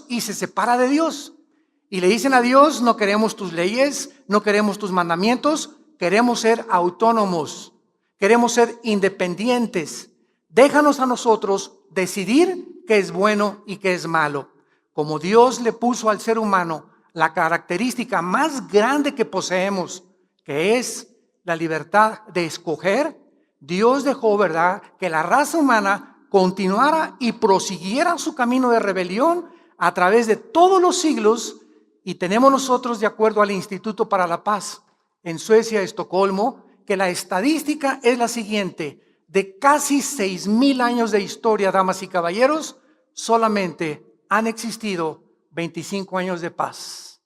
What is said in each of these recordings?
y se separa de Dios. Y le dicen a Dios: no queremos tus leyes, no queremos tus mandamientos, queremos ser autónomos, queremos ser independientes. Déjanos a nosotros decidir qué es bueno y qué es malo. Como Dios le puso al ser humano la característica más grande que poseemos, que es la libertad de escoger, Dios dejó, ¿verdad?, que la raza humana continuara y prosiguiera su camino de rebelión a través de todos los siglos. Y tenemos nosotros, de acuerdo al Instituto para la Paz en Suecia, Estocolmo, que la estadística es la siguiente: de casi 6,000 años de historia, damas y caballeros, solamente han existido 25 años de paz.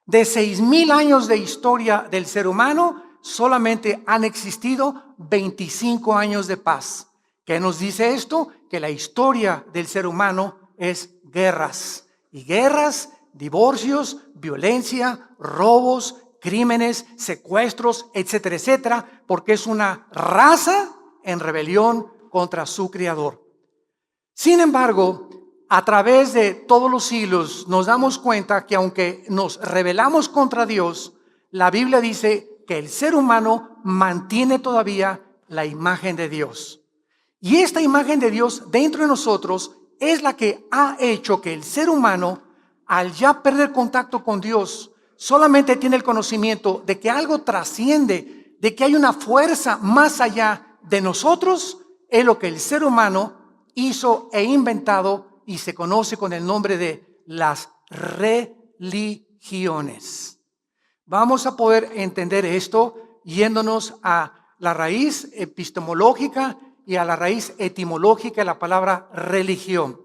De 6,000 años de historia del ser humano, solamente han existido 25 años de paz. ¿Qué nos dice esto? Que la historia del ser humano es guerras. Y guerras, divorcios, violencia, robos, crímenes, secuestros, etcétera, etcétera, porque es una raza en rebelión contra su creador. Sin embargo, a través de todos los siglos nos damos cuenta que aunque nos rebelamos contra Dios, la Biblia dice que el ser humano mantiene todavía la imagen de Dios. Y esta imagen de Dios dentro de nosotros es la que ha hecho que el ser humano, al ya perder contacto con Dios, solamente tiene el conocimiento de que algo trasciende, de que hay una fuerza más allá de nosotros. Es lo que el ser humano hizo e inventado y se conoce con el nombre de las religiones. Vamos a poder entender esto yéndonos a la raíz epistemológica y a la raíz etimológica de la palabra religión.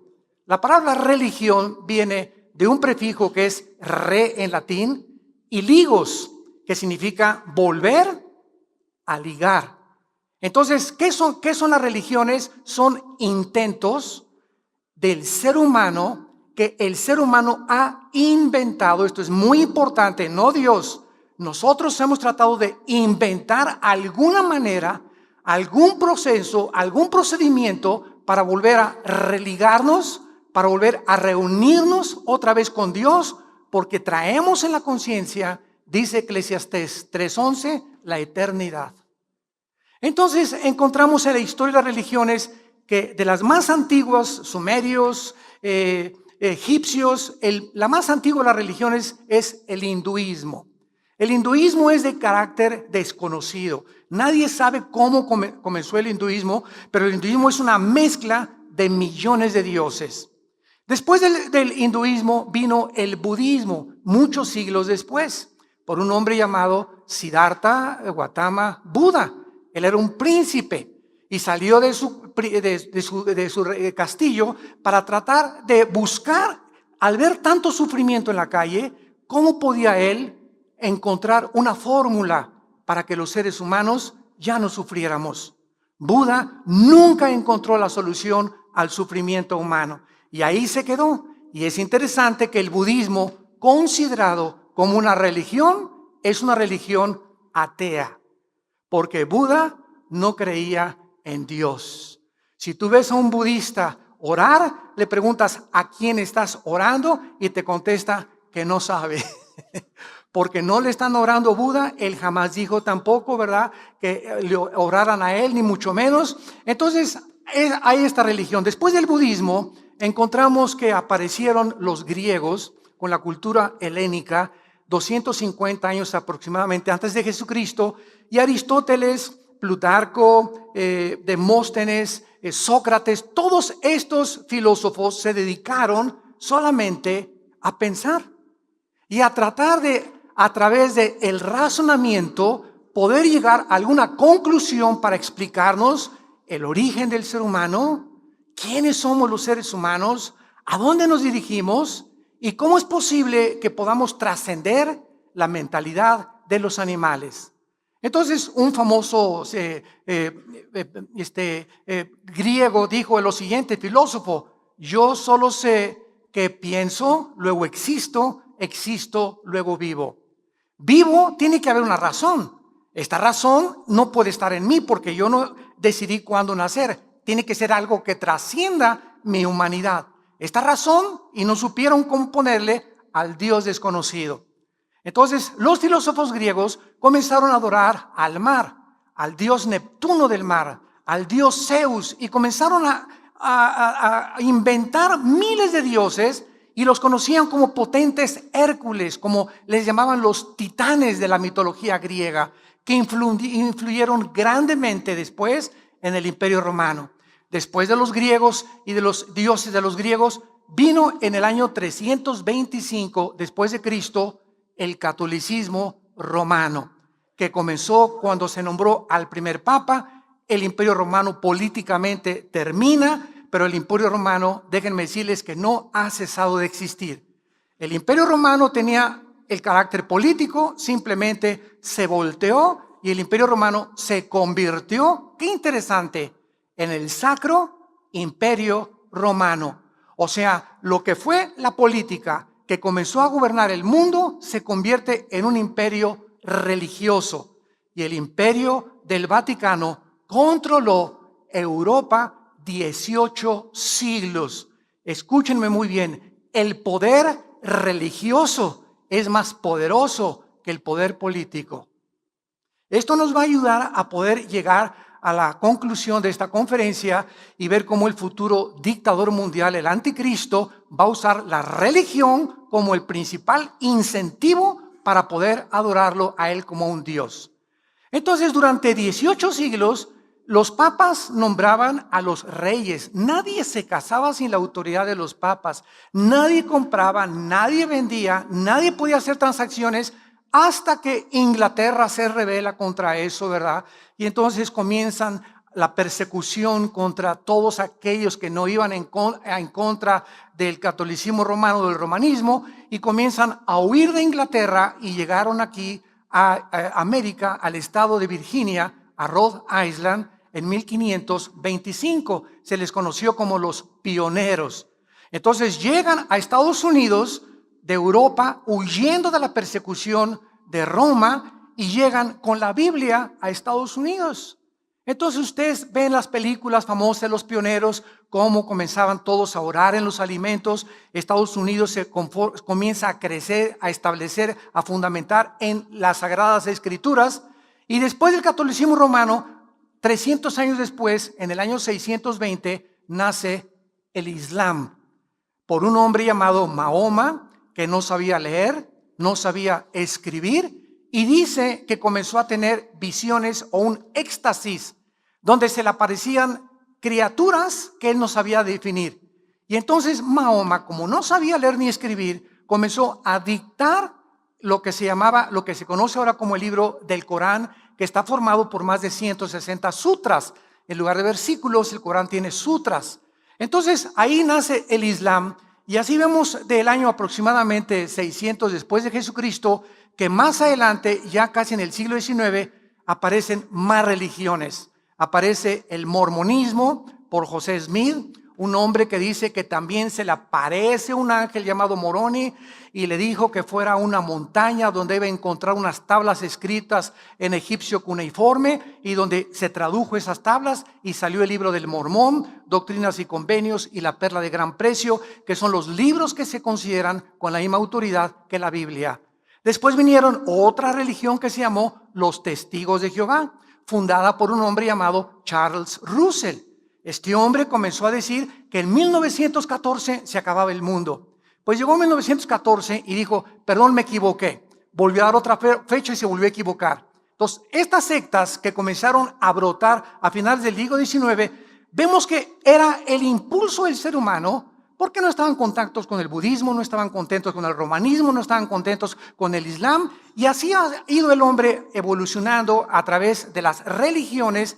La palabra religión viene de un prefijo que es re en latín y ligos, que significa volver a ligar. Entonces, ¿qué son las religiones? Son intentos del ser humano que el ser humano ha inventado. Esto es muy importante, no Dios. Nosotros hemos tratado de inventar alguna manera, algún proceso, algún procedimiento para volver a religarnos, para volver a reunirnos otra vez con Dios, porque traemos en la conciencia, dice Eclesiastés 3:11, la eternidad. Entonces encontramos en la historia de las religiones que de las más antiguas, sumerios, egipcios, la más antigua de las religiones es el hinduismo. El hinduismo es de carácter desconocido. Nadie sabe cómo comenzó el hinduismo, pero el hinduismo es una mezcla de millones de dioses. Después del hinduismo vino el budismo, muchos siglos después, por un hombre llamado Siddhartha Gautama Buda. Él era un príncipe y salió de su castillo para tratar de buscar, al ver tanto sufrimiento en la calle, cómo podía él encontrar una fórmula para que los seres humanos ya no sufriéramos. Buda nunca encontró la solución al sufrimiento humano y ahí se quedó. Y es interesante que el budismo, considerado como una religión, es una religión atea, porque Buda no creía en Dios. Si tú ves a un budista orar, le preguntas a quién estás orando y te contesta que no sabe. Porque no le están orando a Buda, él jamás dijo tampoco, ¿verdad?, que le oraran a él, ni mucho menos. Entonces, hay esta religión. Después del budismo, encontramos que aparecieron los griegos con la cultura helénica, 250 años aproximadamente antes de Jesucristo, y Aristóteles, Plutarco, Demóstenes, Sócrates, todos estos filósofos se dedicaron solamente a pensar y a tratar de, a través del razonamiento, poder llegar a alguna conclusión para explicarnos el origen del ser humano, quiénes somos los seres humanos, a dónde nos dirigimos y cómo es posible que podamos trascender la mentalidad de los animales. Entonces, un famoso griego dijo lo siguiente, filósofo: yo solo sé que pienso, luego existo, existo, luego vivo. Vivo, tiene que haber una razón. Esta razón no puede estar en mí porque yo no decidí cuándo nacer. Tiene que ser algo que trascienda mi humanidad. esta razón y no supieron cómo ponerle al Dios desconocido. Entonces los filósofos griegos comenzaron a adorar al mar, al dios Neptuno del mar, al dios Zeus, y comenzaron a inventar miles de dioses y los conocían como potentes Hércules, como les llamaban los titanes de la mitología griega, que influyeron grandemente después en el Imperio Romano. Después de los griegos y de los dioses de los griegos, vino en el año 325 después de Cristo el catolicismo romano, que comenzó cuando se nombró al primer papa. El Imperio Romano políticamente termina, pero el Imperio Romano, déjenme decirles que no ha cesado de existir. El Imperio Romano tenía el carácter político, simplemente se volteó y el Imperio Romano se convirtió, qué interesante, en el Sacro Imperio Romano. O sea, lo que fue la política que comenzó a gobernar el mundo se convierte en un imperio religioso. Y el Imperio del Vaticano controló Europa 18 siglos. Escúchenme muy bien, el poder religioso es más poderoso que el poder político. Esto nos va a ayudar a poder llegar a la conclusión de esta conferencia y ver cómo el futuro dictador mundial, el anticristo, va a usar la religión como el principal incentivo para poder adorarlo a él como un Dios. Entonces, durante 18 siglos, los papas nombraban a los reyes. Nadie se casaba sin la autoridad de los papas. Nadie compraba, nadie vendía, nadie podía hacer transacciones hasta que Inglaterra se rebela contra eso, ¿verdad? Y entonces comienzan la persecución contra todos aquellos que no iban en contra del catolicismo romano, del romanismo, y comienzan a huir de Inglaterra y llegaron aquí a América, al estado de Virginia, a Rhode Island, en 1525. Se les conoció como los pioneros. Entonces llegan a Estados Unidos de Europa huyendo de la persecución de Roma y llegan con la Biblia a Estados Unidos. Entonces ustedes ven las películas famosas de los pioneros, cómo comenzaban todos a orar en los alimentos. Estados Unidos se comienza a crecer, a establecer, a fundamentar en las Sagradas Escrituras. Y después del catolicismo romano, 300 años después, en el año 620, nace el Islam por un hombre llamado Mahoma, que no sabía leer, no sabía escribir, y dice que comenzó a tener visiones o un éxtasis donde se le aparecían criaturas que él no sabía definir. Y entonces Mahoma, como no sabía leer ni escribir, comenzó a dictar lo que se conoce ahora como el libro del Corán, que está formado por más de 160 sutras. En lugar de versículos, el Corán tiene sutras. Entonces ahí nace el Islam. Y así vemos del año aproximadamente 600 después de Jesucristo, que más adelante, ya casi en el siglo XIX, aparecen más religiones. Aparece el mormonismo por José Smith, un hombre que dice que también se le aparece un ángel llamado Moroni y le dijo que fuera a una montaña donde iba a encontrar unas tablas escritas en egipcio cuneiforme y donde se tradujo esas tablas y salió el libro del Mormón, Doctrinas y Convenios y la Perla de Gran Precio, que son los libros que se consideran con la misma autoridad que la Biblia. Después vinieron otra religión que se llamó los Testigos de Jehová, fundada por un hombre llamado Charles Russell. Este hombre comenzó a decir que en 1914 se acababa el mundo. Pues llegó 1914 y dijo, perdón, me equivoqué. Volvió a dar otra fecha y se volvió a equivocar. Entonces, estas sectas que comenzaron a brotar a finales del siglo XIX, vemos que era el impulso del ser humano, porque no estaban contentos con el budismo, no estaban contentos con el romanismo, no estaban contentos con el islam, y así ha ido el hombre evolucionando a través de las religiones.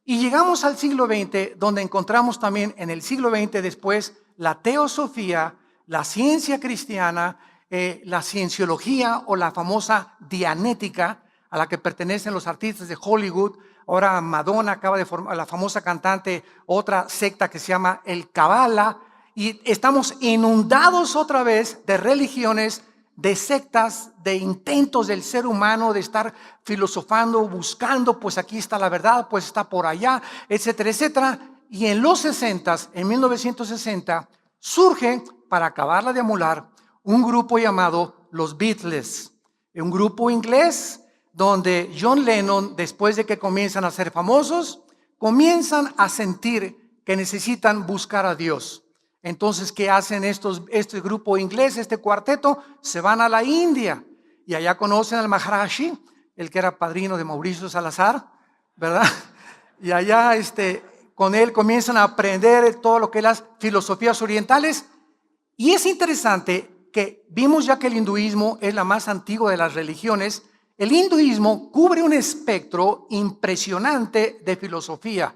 Y llegamos al siglo XX, donde encontramos también en el siglo XX después la teosofía, la ciencia cristiana, la cienciología o la famosa dianética a la que pertenecen los artistas de Hollywood. Ahora Madonna acaba de formar, la famosa cantante, otra secta que se llama el Kabbalah, y estamos inundados otra vez de religiones, de sectas, de intentos del ser humano de estar filosofando, buscando, pues aquí está la verdad, pues está por allá, etcétera, etcétera. Y en los 60, en 1960, surge, para acabarla de amolar, un grupo llamado los Beatles, un grupo inglés donde John Lennon, después de que comienzan a ser famosos, comienzan a sentir que necesitan buscar a Dios. Entonces, ¿qué hacen este grupo inglés, este cuarteto? Se van a la India y allá conocen al Maharaji, el que era padrino de Mauricio Salazar, ¿verdad? Y allá con él comienzan a aprender todo lo que es las filosofías orientales. Y es interesante que vimos ya que el hinduismo es la más antigua de las religiones. El hinduismo cubre un espectro impresionante de filosofía,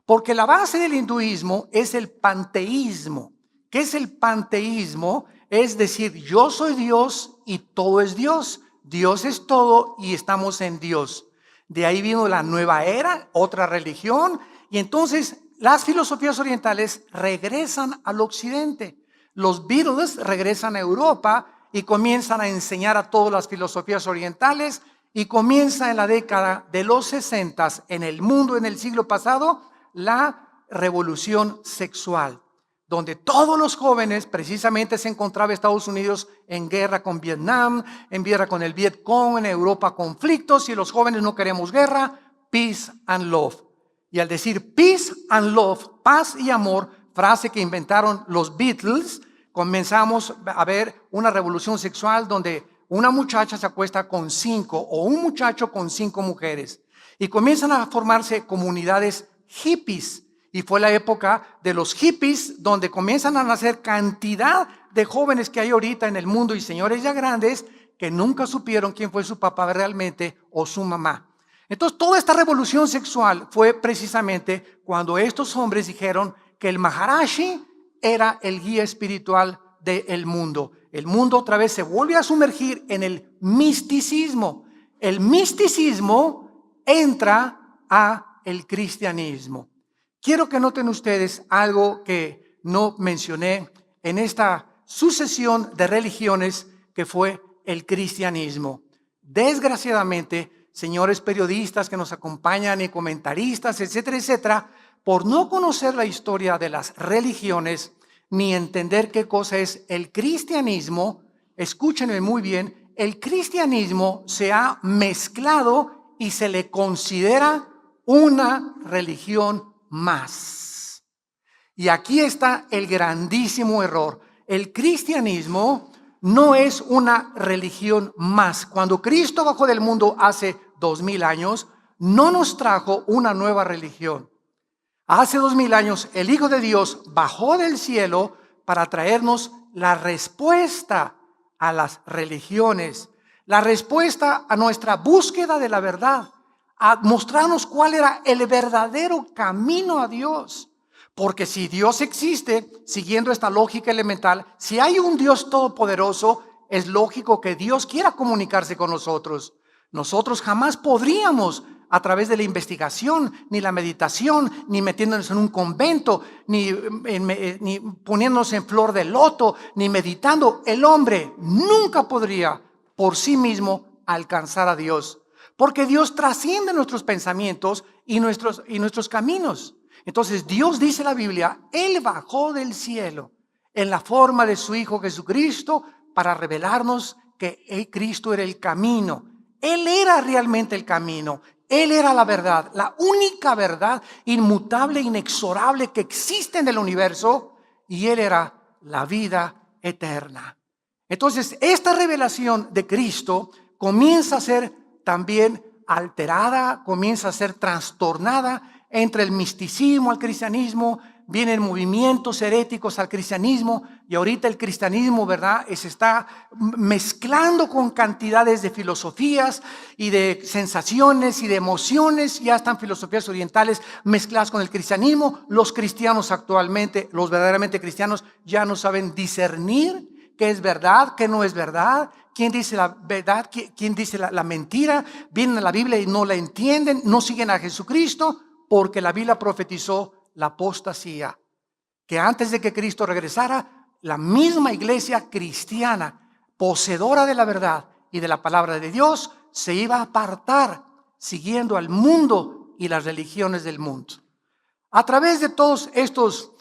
porque la base del hinduismo es el panteísmo. ¿Qué es el panteísmo? Es decir, yo soy Dios y todo es Dios. Dios es todo y estamos en Dios. De ahí vino la nueva era, otra religión, y entonces las filosofías orientales regresan al occidente. Los Beatles regresan a Europa y comienzan a enseñar a todas las filosofías orientales, y comienza en la década de los 60 en el mundo, en el siglo pasado, la revolución sexual, donde todos los jóvenes, precisamente se encontraba Estados Unidos en guerra con Vietnam, en guerra con el Vietcong, en Europa conflictos, y los jóvenes no queremos guerra, peace and love. Y al decir peace and love, paz y amor, frase que inventaron los Beatles, comenzamos a ver una revolución sexual donde una muchacha se acuesta con 5 o un muchacho con 5 mujeres, y comienzan a formarse comunidades hippies. Y fue la época de los hippies, donde comienzan a nacer cantidad de jóvenes que hay ahorita en el mundo, y señores ya grandes que nunca supieron quién fue su papá realmente o su mamá. Entonces, toda esta revolución sexual fue precisamente cuando estos hombres dijeron que el Maharaji era el guía espiritual del mundo. El mundo otra vez se vuelve a sumergir en el misticismo. El misticismo entra a el cristianismo. Quiero que noten ustedes algo que no mencioné en esta sucesión de religiones que fue el cristianismo. Desgraciadamente, señores periodistas que nos acompañan y comentaristas, etcétera, etcétera, por no conocer la historia de las religiones ni entender qué cosa es el cristianismo, escúchenme muy bien, el cristianismo se ha mezclado y se le considera una religión más. Y aquí está el grandísimo error. El cristianismo no es una religión más. Cuando Cristo bajó del mundo hace 2000 años, no nos trajo una nueva religión. Hace 2000 años el Hijo de Dios bajó del cielo para traernos la respuesta a las religiones, la respuesta a nuestra búsqueda de la verdad, a mostrarnos cuál era el verdadero camino a Dios. Porque si Dios existe, siguiendo esta lógica elemental, si hay un Dios todopoderoso, es lógico que Dios quiera comunicarse con nosotros. Nosotros jamás podríamos, a través de la investigación, ni la meditación, ni metiéndonos en un convento, ni poniéndonos en flor de loto, ni meditando, el hombre nunca podría por sí mismo alcanzar a Dios. Porque Dios trasciende nuestros pensamientos y nuestros caminos. Entonces Dios, dice la Biblia, Él bajó del cielo en la forma de su Hijo Jesucristo para revelarnos que Cristo era el camino. Él era realmente el camino. Él era la verdad, la única verdad inmutable, inexorable que existe en el universo, y Él era la vida eterna. Entonces, esta revelación de Cristo comienza a ser también alterada, comienza a ser trastornada entre el misticismo al cristianismo. Vienen movimientos heréticos al cristianismo, y ahorita el cristianismo, ¿verdad?, se está mezclando con cantidades de filosofías y de sensaciones y de emociones. Ya están filosofías orientales mezcladas con el cristianismo. Los cristianos actualmente, los verdaderamente cristianos, ya no saben discernir qué es verdad, qué no es verdad, quién dice la verdad, quién dice la mentira. Vienen a la Biblia y no la entienden, no siguen a Jesucristo, porque la Biblia profetizó la apostasía, que antes de que Cristo regresara, la misma iglesia cristiana, poseedora de la verdad y de la palabra de Dios, se iba a apartar siguiendo al mundo y las religiones del mundo. A través de todos estos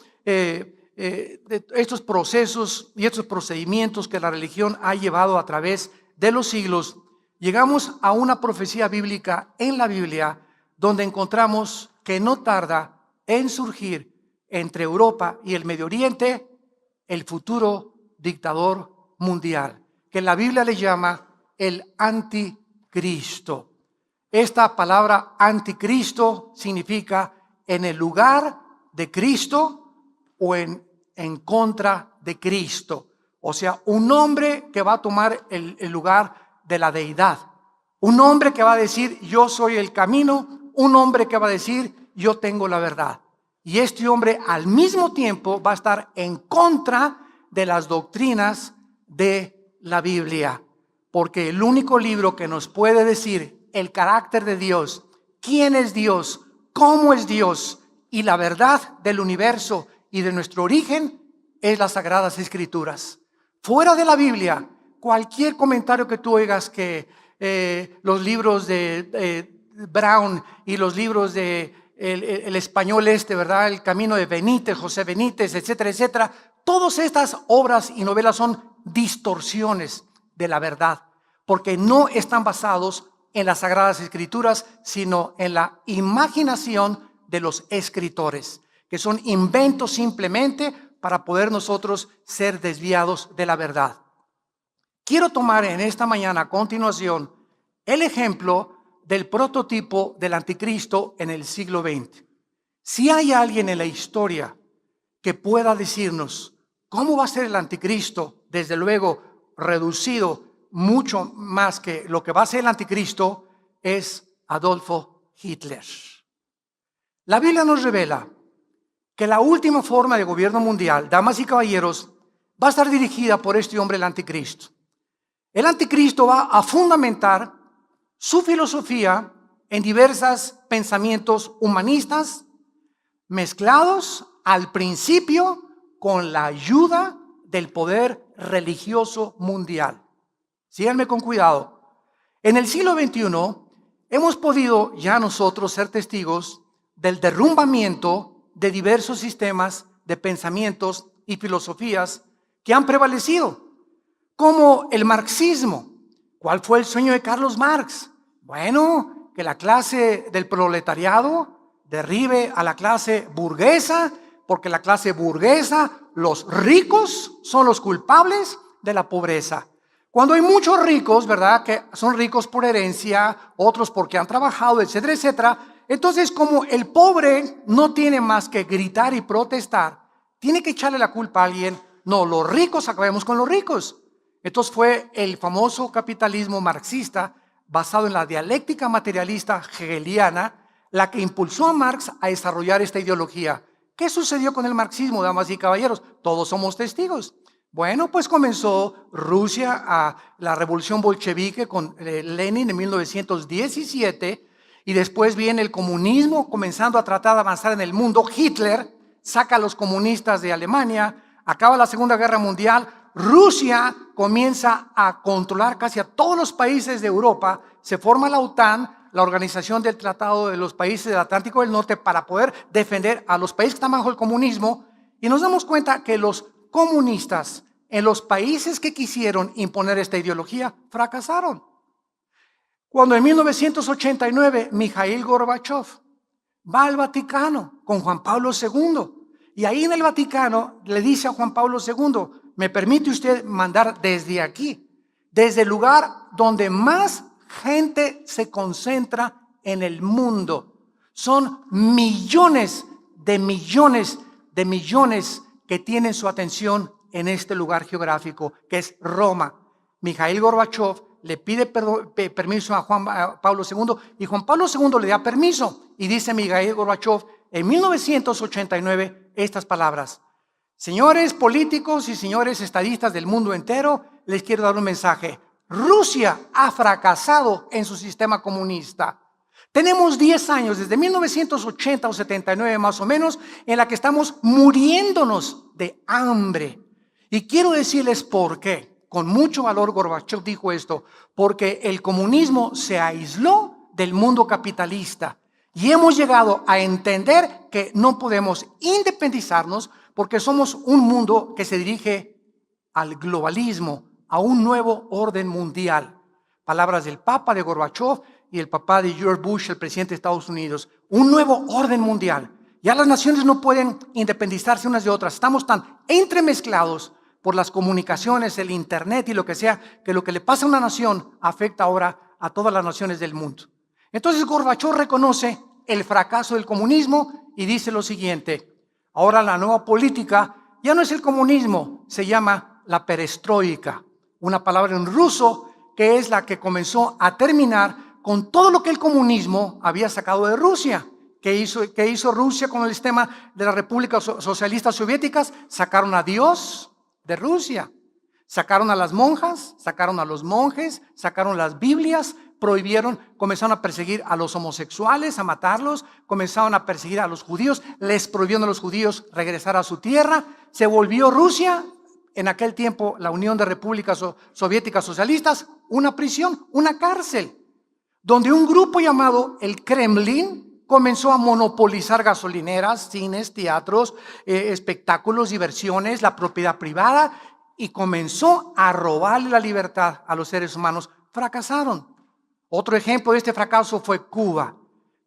de estos procesos y estos procedimientos que la religión ha llevado a través de los siglos, llegamos a una profecía bíblica en la Biblia donde encontramos que no tarda en surgir entre Europa y el Medio Oriente el futuro dictador mundial, que la Biblia le llama el anticristo. Esta palabra anticristo significa en el lugar de Cristo o en contra de Cristo. O sea, un hombre que va a tomar el lugar de la deidad. Un hombre que va a decir, yo soy el camino. Un hombre que va a decir, yo tengo la verdad. Y este hombre al mismo tiempo va a estar en contra de las doctrinas de la Biblia. Porque el único libro que nos puede decir el carácter de Dios, quién es Dios, cómo es Dios y la verdad del universo y de nuestro origen es las Sagradas Escrituras. Fuera de la Biblia, cualquier comentario que tú oigas que los libros de Brown y los libros de el español ¿verdad? El Camino de Benítez, José Benítez, etcétera, etcétera. Todas estas obras y novelas son distorsiones de la verdad, porque no están basados en las Sagradas Escrituras, sino en la imaginación de los escritores, que son inventos simplemente para poder nosotros ser desviados de la verdad. Quiero tomar en esta mañana a continuación el ejemplo del prototipo del anticristo en el siglo XX. Si hay alguien en la historia que pueda decirnos cómo va a ser el anticristo, desde luego reducido mucho más que lo que va a ser el anticristo, es Adolfo Hitler. La Biblia nos revela que la última forma de gobierno mundial, damas y caballeros, va a estar dirigida por este hombre, el anticristo. El anticristo va a fundamentar su filosofía en diversos pensamientos humanistas mezclados al principio con la ayuda del poder religioso mundial. Síganme con cuidado. En el siglo XXI hemos podido ya nosotros ser testigos del derrumbamiento de diversos sistemas de pensamientos y filosofías que han prevalecido, como el marxismo. ¿Cuál fue el sueño de Carlos Marx? Bueno, que la clase del proletariado derribe a la clase burguesa, porque la clase burguesa, los ricos, son los culpables de la pobreza. Cuando hay muchos ricos, ¿verdad? Que son ricos por herencia, otros porque han trabajado, etcétera, etcétera. Entonces, como el pobre no tiene más que gritar y protestar, tiene que echarle la culpa a alguien. No, los ricos, acabemos con los ricos. Entonces fue el famoso capitalismo marxista basado en la dialéctica materialista hegeliana la que impulsó a Marx a desarrollar esta ideología. ¿Qué sucedió con el marxismo, damas y caballeros? Todos somos testigos. Bueno, pues comenzó Rusia a la revolución bolchevique con Lenin en 1917 y después viene el comunismo comenzando a tratar de avanzar en el mundo. Hitler saca a los comunistas de Alemania, acaba la Segunda Guerra Mundial, Rusia comienza a controlar casi a todos los países de Europa, se forma la OTAN, la Organización del Tratado de los Países del Atlántico del Norte, para poder defender a los países que están bajo el comunismo, y nos damos cuenta que los comunistas en los países que quisieron imponer esta ideología fracasaron. Cuando en 1989 Mikhail Gorbachev va al Vaticano con Juan Pablo II, y ahí en el Vaticano le dice a Juan Pablo II, ¿me permite usted mandar desde aquí, desde el lugar donde más gente se concentra en el mundo? Son millones de millones de millones que tienen su atención en este lugar geográfico, que es Roma. Mikhail Gorbachev le pide permiso a Juan Pablo II y Juan Pablo II le da permiso. Y dice Mikhail Gorbachev en 1989 estas palabras: señores políticos y señores estadistas del mundo entero, les quiero dar un mensaje. Rusia ha fracasado en su sistema comunista. Tenemos 10 años, desde 1980 o 79 más o menos, en la que estamos muriéndonos de hambre. Y quiero decirles por qué. Con mucho valor Gorbachev dijo esto, porque el comunismo se aisló del mundo capitalista. Y hemos llegado a entender que no podemos independizarnos porque somos un mundo que se dirige al globalismo, a un nuevo orden mundial. Palabras del Papa, de Gorbachev, y el papá de George Bush, el presidente de Estados Unidos. Un nuevo orden mundial. Ya las naciones no pueden independizarse unas de otras. Estamos tan entremezclados por las comunicaciones, el internet y lo que sea, que lo que le pasa a una nación afecta ahora a todas las naciones del mundo. Entonces Gorbachev reconoce el fracaso del comunismo y dice lo siguiente: ahora la nueva política ya no es el comunismo, se llama la perestroika, una palabra en ruso que es la que comenzó a terminar con todo lo que el comunismo había sacado de Rusia. ¿Qué hizo Rusia con el sistema de las repúblicas socialistas soviéticas? Sacaron a Dios de Rusia, sacaron a las monjas, sacaron a los monjes, sacaron las Biblias, prohibieron, comenzaron a perseguir a los homosexuales, a matarlos, comenzaron a perseguir a los judíos, les prohibieron a los judíos regresar a su tierra. Se volvió Rusia, en aquel tiempo la Unión de Repúblicas Soviéticas Socialistas, una prisión, una cárcel, donde un grupo llamado el Kremlin comenzó a monopolizar gasolineras, cines, teatros, espectáculos, diversiones, la propiedad privada, y comenzó a robarle la libertad a los seres humanos. Fracasaron. Otro ejemplo de este fracaso fue Cuba.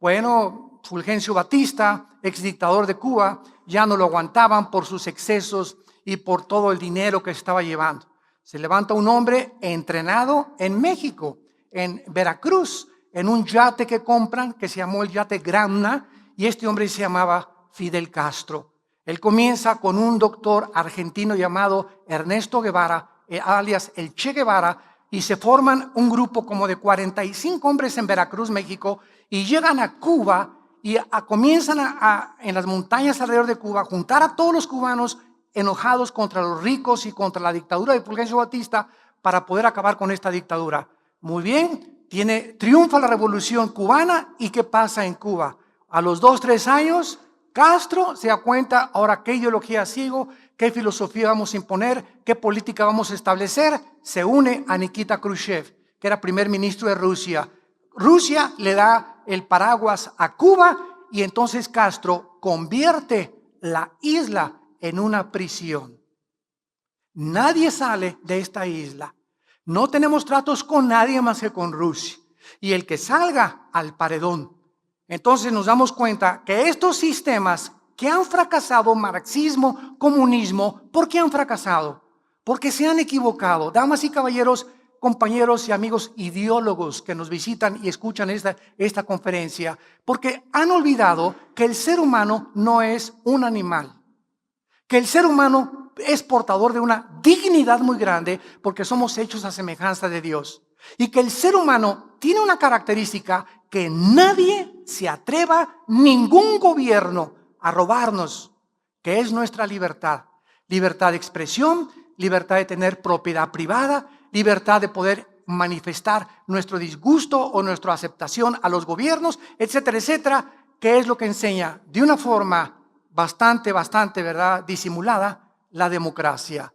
Bueno, Fulgencio Batista, exdictador de Cuba, ya no lo aguantaban por sus excesos y por todo el dinero que se estaba llevando. Se levanta un hombre entrenado en México, en Veracruz, en un yate que compran que se llamó el yate Gramna, y este hombre se llamaba Fidel Castro. Él comienza con un doctor argentino llamado Ernesto Guevara, alias el Che Guevara, y se forman un grupo como de 45 hombres en Veracruz, México, y llegan a Cuba y comienzan en las montañas alrededor de Cuba, juntar a todos los cubanos enojados contra los ricos y contra la dictadura de Fulgencio Batista para poder acabar con esta dictadura. Muy bien, triunfa la revolución cubana, y ¿qué pasa en Cuba? A los 2-3 años, Castro se da cuenta, ahora qué ideología sigo, qué filosofía vamos a imponer, qué política vamos a establecer. Se une a Nikita Khrushchev, que era primer ministro de Rusia. Rusia le da el paraguas a Cuba, y entonces Castro convierte la isla en una prisión. Nadie sale de esta isla. No tenemos tratos con nadie más que con Rusia. Y el que salga al paredón. Entonces nos damos cuenta que estos sistemas que han fracasado, marxismo, comunismo, ¿por qué han fracasado? Porque se han equivocado. Damas y caballeros, compañeros y amigos ideólogos que nos visitan y escuchan esta conferencia, porque han olvidado que el ser humano no es un animal, que el ser humano es portador de una dignidad muy grande porque somos hechos a semejanza de Dios, y que el ser humano tiene una característica que nadie se atreva, ningún gobierno, a robarnos, que es nuestra libertad. Libertad de expresión, libertad de tener propiedad privada, libertad de poder manifestar nuestro disgusto o nuestra aceptación a los gobiernos, etcétera, etcétera, que es lo que enseña de una forma bastante, ¿verdad?, disimulada, la democracia.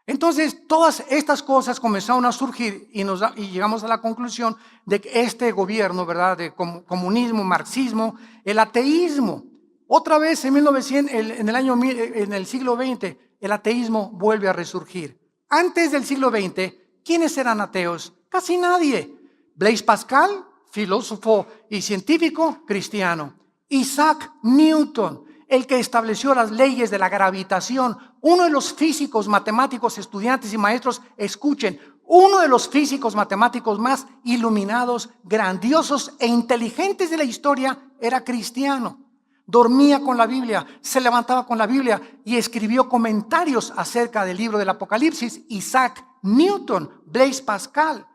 Entonces, todas estas cosas comenzaron a surgir y llegamos a la conclusión de que este gobierno, ¿verdad?, de comunismo, marxismo, el ateísmo, otra vez en el siglo XX, el ateísmo vuelve a resurgir. Antes del siglo XX, ¿quiénes eran ateos? Casi nadie. Blaise Pascal, filósofo y científico cristiano. Isaac Newton, el que estableció las leyes de la gravitación, uno de los físicos, matemáticos, estudiantes y maestros, escuchen, uno de los físicos matemáticos más iluminados, grandiosos e inteligentes de la historia, era cristiano. Dormía con la Biblia, se levantaba con la Biblia y escribió comentarios acerca del libro del Apocalipsis. Isaac Newton, Blaise Pascal,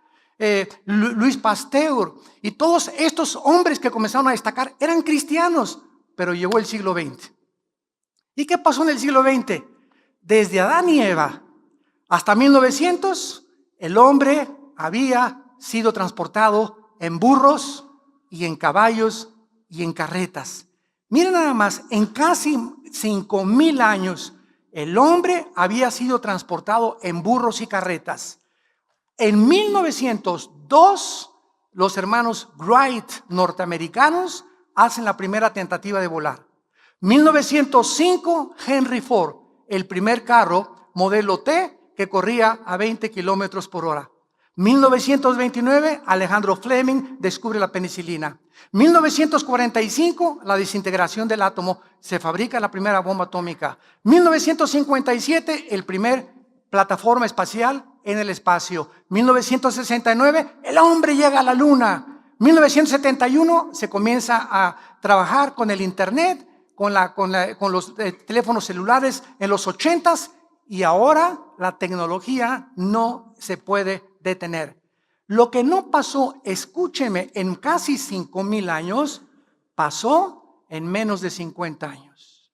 Louis Pasteur y todos estos hombres que comenzaron a destacar eran cristianos, pero llegó el siglo XX. ¿Y qué pasó en el siglo XX? Desde Adán y Eva hasta 1900, el hombre había sido transportado en burros y en caballos y en carretas. Miren nada más, en casi 5,000 años, el hombre había sido transportado en burros y carretas. En 1902, los hermanos Wright norteamericanos hacen la primera tentativa de volar. 1905, Henry Ford, el primer carro modelo T que corría a 20 kilómetros por hora. 1929, Alejandro Fleming descubre la penicilina. 1945, la desintegración del átomo, se fabrica la primera bomba atómica. 1957, el primer plataforma espacial en el espacio. 1969, el hombre llega a la luna. 1971, se comienza a trabajar con el internet, con los teléfonos celulares en los 80s, y ahora la tecnología no se puede detener. Lo que no pasó, escúcheme, en casi 5,000 años, pasó en menos de 50 años.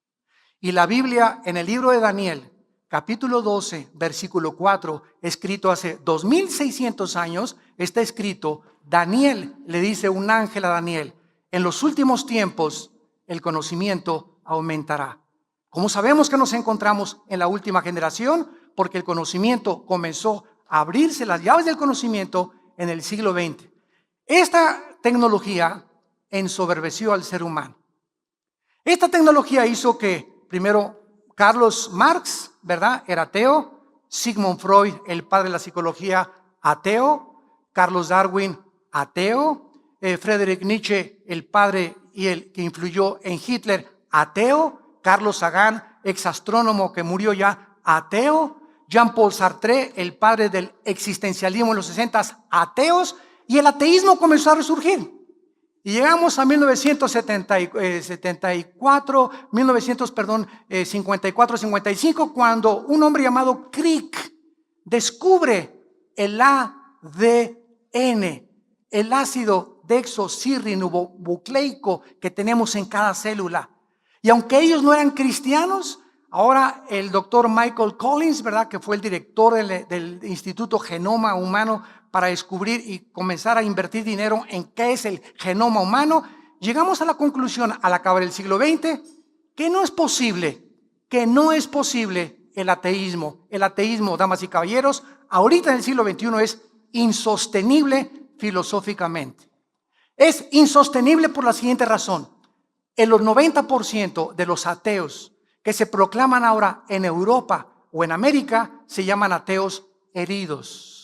Y la Biblia, en el libro de Daniel, capítulo 12, versículo 4, escrito hace 2600 años, está escrito: Daniel, le dice un ángel a Daniel, en los últimos tiempos el conocimiento aumentará. ¿Cómo sabemos que nos encontramos en la última generación? Porque el conocimiento comenzó a abrirse, las llaves del conocimiento, en el siglo XX. Esta tecnología ensoberbeció al ser humano. Esta tecnología hizo que, primero, Carlos Marx, ¿verdad?, era ateo. Sigmund Freud, el padre de la psicología, ateo. Carlos Darwin, ateo. Friedrich Nietzsche, el padre y el que influyó en Hitler, ateo. Carlos Sagan, exastrónomo que murió ya, ateo. Jean-Paul Sartre, el padre del existencialismo en los 60s, ateos. Y el ateísmo comenzó a resurgir. Y llegamos a 1954-55, cuando un hombre llamado Crick descubre el ADN, el ácido desoxirribonucleico que tenemos en cada célula. Y aunque ellos no eran cristianos, ahora el doctor Michael Collins, ¿verdad?, que fue el director del Instituto Genoma Humano para descubrir y comenzar a invertir dinero en qué es el genoma humano, llegamos a la conclusión al acabar el siglo XX que no es posible el ateísmo. El ateísmo, damas y caballeros, ahorita en el siglo XXI es insostenible filosóficamente. Es insostenible por la siguiente razón. El 90% de los ateos que se proclaman ahora en Europa o en América se llaman ateos heridos.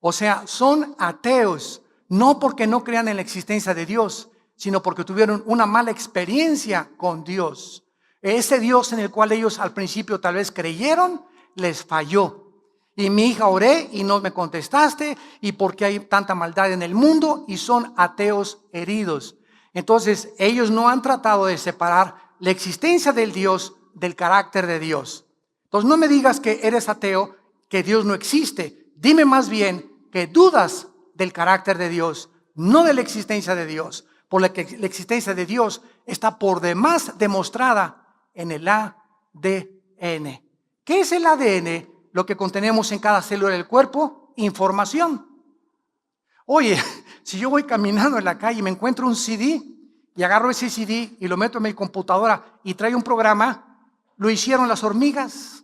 O sea, son ateos no porque no crean en la existencia de Dios, sino porque tuvieron una mala experiencia con Dios. Ese Dios en el cual ellos al principio tal vez creyeron, les falló. Y mi hija, oré y no me contestaste, y porque hay tanta maldad en el mundo, y son ateos heridos. Entonces, ellos no han tratado de separar la existencia del Dios del carácter de Dios. Entonces, no me digas que eres ateo, que Dios no existe. Dime más bien que dudas del carácter de Dios, no de la existencia de Dios, por la que la existencia de Dios está por demás demostrada en el ADN. ¿Qué es el ADN? Lo que contenemos en cada célula del cuerpo: información. Oye, si yo voy caminando en la calle y me encuentro un CD y agarro ese CD y lo meto en mi computadora y trae un programa, lo hicieron las hormigas.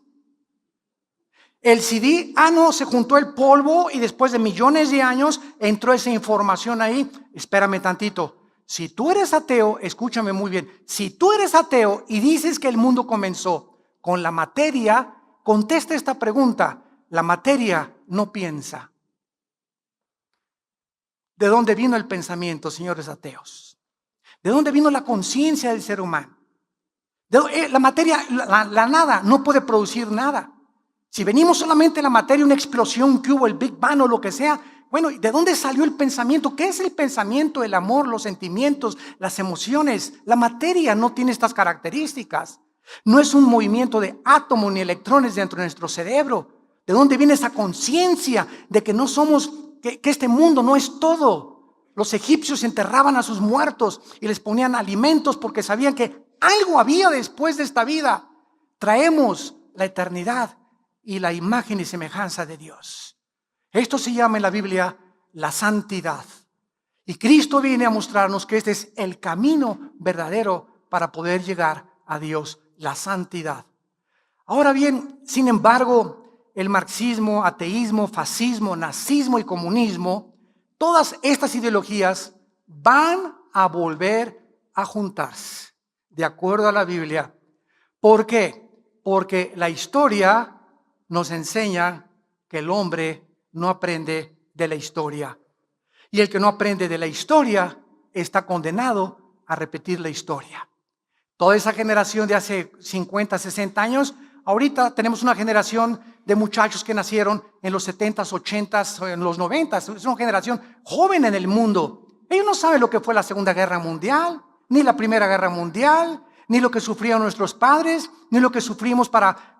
El CD, no, se juntó el polvo y después de millones de años entró esa información ahí. Espérame tantito. Si tú eres ateo, escúchame muy bien, si tú eres ateo y dices que el mundo comenzó con la materia, contesta esta pregunta: la materia no piensa. ¿De dónde vino el pensamiento, señores ateos? ¿De dónde vino la conciencia del ser humano? La materia, la nada, no puede producir nada. Si venimos solamente de la materia, una explosión que hubo, el Big Bang o lo que sea, bueno, ¿de dónde salió el pensamiento? ¿Qué es el pensamiento? El amor, los sentimientos, las emociones. La materia no tiene estas características. No es un movimiento de átomos ni electrones dentro de nuestro cerebro. ¿De dónde viene esa conciencia de que no somos, que este mundo no es todo? Los egipcios enterraban a sus muertos y les ponían alimentos porque sabían que algo había después de esta vida. Traemos la eternidad y la imagen y semejanza de Dios. Esto se llama en la Biblia la santidad. Y Cristo viene a mostrarnos que este es el camino verdadero para poder llegar a Dios, la santidad. Ahora bien, sin embargo, el marxismo, ateísmo, fascismo, nazismo y comunismo, todas estas ideologías van a volver a juntarse. de acuerdo a la Biblia. ¿Por qué? Porque la historia nos enseña que el hombre no aprende de la historia. Y el que no aprende de la historia está condenado a repetir la historia. Toda esa generación de hace 50, 60 años, ahorita tenemos una generación de muchachos que nacieron en los 70s, 80s, en los 90s. Es una generación joven en el mundo. Ellos no saben lo que fue la Segunda Guerra Mundial, ni la Primera Guerra Mundial, ni lo que sufrieron nuestros padres, ni lo que sufrimos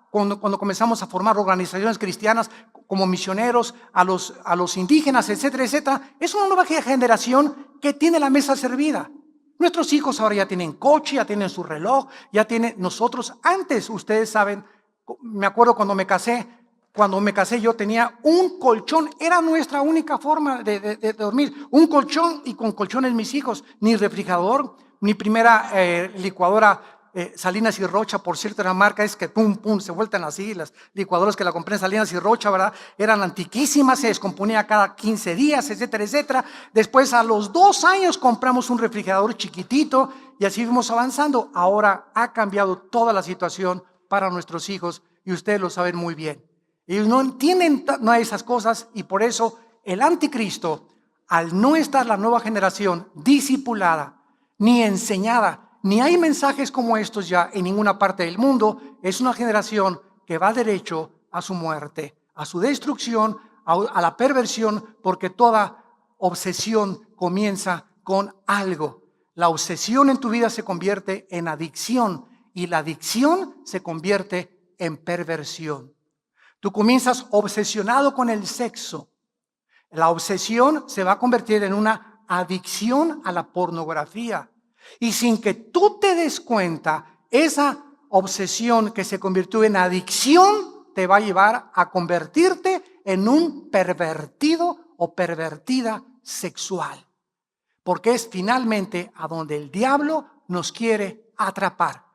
cuando comenzamos a formar organizaciones cristianas como misioneros a los indígenas, etcétera, etcétera. Es una nueva generación que tiene la mesa servida. Nuestros hijos ahora ya tienen coche, ya tienen su reloj, ya tienen nosotros. Antes, ustedes saben, me acuerdo cuando me casé yo tenía un colchón, era nuestra única forma de dormir. Un colchón y con colchones mis hijos, ni refrigerador, mi primera licuadora Salinas y Rocha, por cierto, la marca es que pum, pum, se vueltan así, las licuadoras que la compré en Salinas y Rocha, ¿verdad? Eran antiquísimas, se descomponía cada 15 días, etcétera, etcétera. Después, a los 2 años, compramos un refrigerador chiquitito y así fuimos avanzando. Ahora ha cambiado toda la situación para nuestros hijos y ustedes lo saben muy bien. Ellos no entienden nada de esas cosas y por eso el anticristo, al no estar la nueva generación discipulada ni enseñada, ni hay mensajes como estos ya en ninguna parte del mundo, es una generación que va derecho a su muerte, a su destrucción, a la perversión, porque toda obsesión comienza con algo. La obsesión en tu vida se convierte en adicción y la adicción se convierte en perversión. Tú comienzas obsesionado con el sexo. La obsesión se va a convertir en una adicción a la pornografía. Y sin que tú te des cuenta, esa obsesión que se convirtió en adicción te va a llevar a convertirte en un pervertido o pervertida sexual. Porque es finalmente a donde el diablo nos quiere atrapar.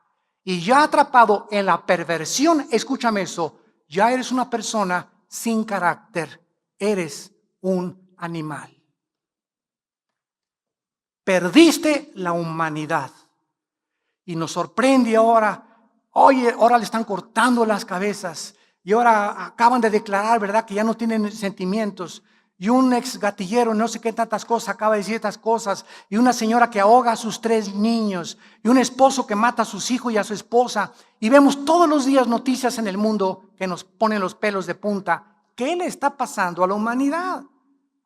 Y ya atrapado en la perversión, escúchame eso, ya eres una persona sin carácter, eres un animal. Perdiste la humanidad. Y nos sorprende ahora, oye, ahora le están cortando las cabezas. Y ahora acaban de declarar, ¿verdad?, que ya no tienen sentimientos. Y un ex gatillero, no sé qué tantas cosas, acaba de decir estas cosas. Y una señora que ahoga a sus 3 niños. Y un esposo que mata a sus hijos y a su esposa. Y vemos todos los días noticias en el mundo que nos ponen los pelos de punta. ¿Qué le está pasando a la humanidad?